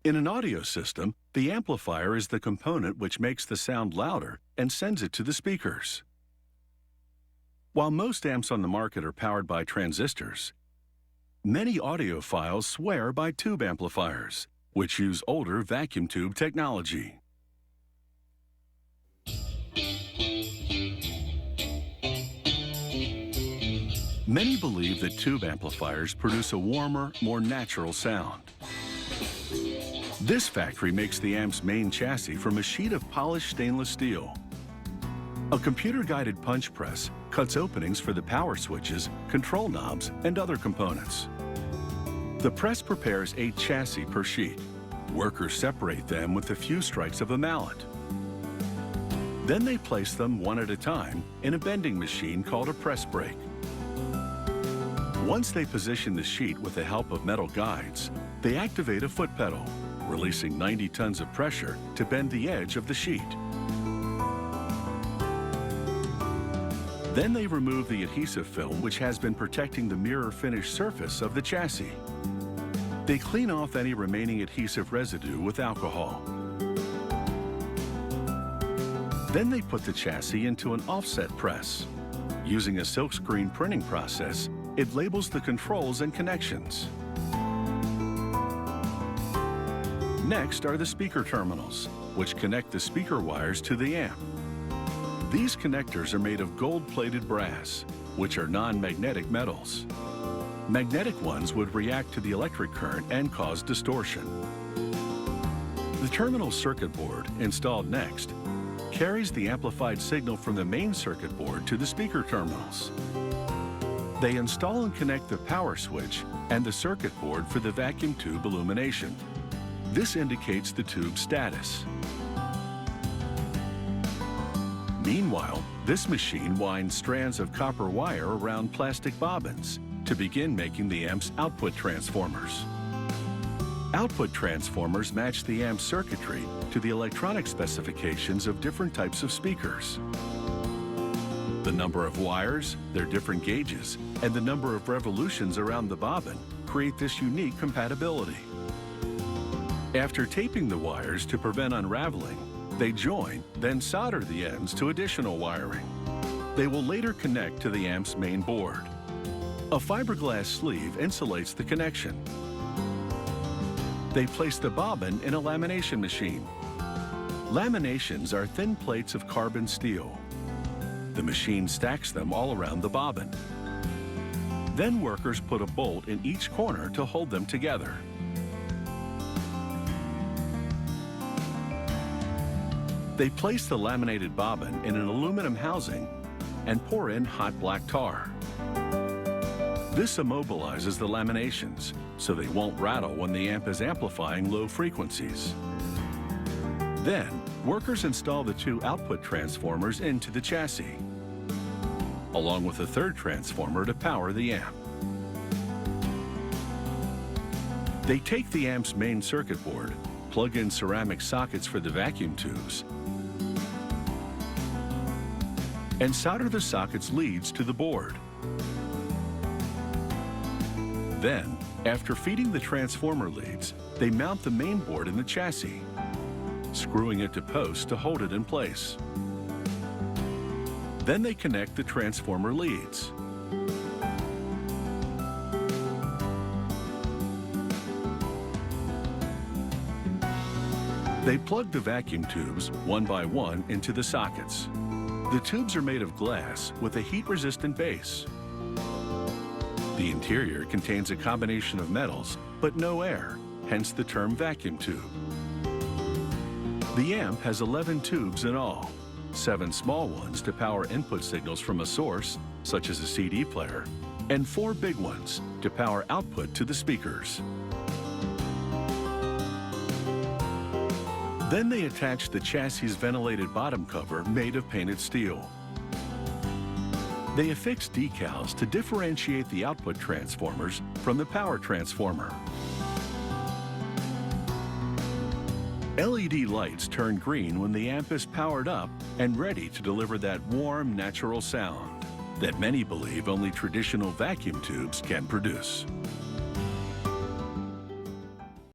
In an audio system, the amplifier is the component which makes the sound louder and sends it to the speakers. While most amps on the market are powered by transistors, many audiophiles swear by tube amplifiers, which use older vacuum tube technology. Many believe that tube amplifiers produce a warmer, more natural sound. This factory makes the amp's main chassis from a sheet of polished stainless steel. A computer-guided punch press cuts openings for the power switches, control knobs, and other components. The press prepares 8 chassis per sheet. Workers separate them with a few strikes of a mallet. Then they place them one at a time in a bending machine called a press brake. Once they position the sheet with the help of metal guides, they activate a foot pedal, releasing 90 tons of pressure to bend the edge of the sheet. Then they remove the adhesive film which has been protecting the mirror finish surface of the chassis. They clean off any remaining adhesive residue with alcohol. Then they put the chassis into an offset press. Using a silkscreen printing process, it labels the controls and connections. Next are the speaker terminals, which connect the speaker wires to the amp. These connectors are made of gold-plated brass, which are non-magnetic metals. Magnetic ones would react to the electric current and cause distortion. The terminal circuit board, installed next, carries the amplified signal from the main circuit board to the speaker terminals. They install and connect the power switch and the circuit board for the vacuum tube illumination. This indicates the tube status. Meanwhile, this machine winds strands of copper wire around plastic bobbins to begin making the amp's output transformers. Output transformers match the amp's circuitry to the electronic specifications of different types of speakers. The number of wires, their different gauges, and the number of revolutions around the bobbin create this unique compatibility. After taping the wires to prevent unraveling, they join, then solder the ends to additional wiring. They will later connect to the amp's main board. A fiberglass sleeve insulates the connection. They place the bobbin in a lamination machine. Laminations are thin plates of carbon steel. The machine stacks them all around the bobbin. Then workers put a bolt in each corner to hold them together. They place the laminated bobbin in an aluminum housing and pour in hot black tar. This immobilizes the laminations, so they won't rattle when the amp is amplifying low frequencies. Then, workers install the 2 output transformers into the chassis, along with a 3rd transformer to power the amp. They take the amp's main circuit board, plug in ceramic sockets for the vacuum tubes, and solder the socket's leads to the board. Then, after feeding the transformer leads, they mount the main board in the chassis, screwing it to posts to hold it in place. Then they connect the transformer leads. They plug the vacuum tubes one by one into the sockets. The tubes are made of glass with a heat-resistant base. The interior contains a combination of metals, but no air, hence the term vacuum tube. The amp has 11 tubes in all, 7 small ones to power input signals from a source, such as a CD player, and 4 big ones to power output to the speakers. Then they attach the chassis' ventilated bottom cover made of painted steel. They affix decals to differentiate the output transformers from the power transformer. LED lights turn green when the amp is powered up and ready to deliver that warm, natural sound that many believe only traditional vacuum tubes can produce.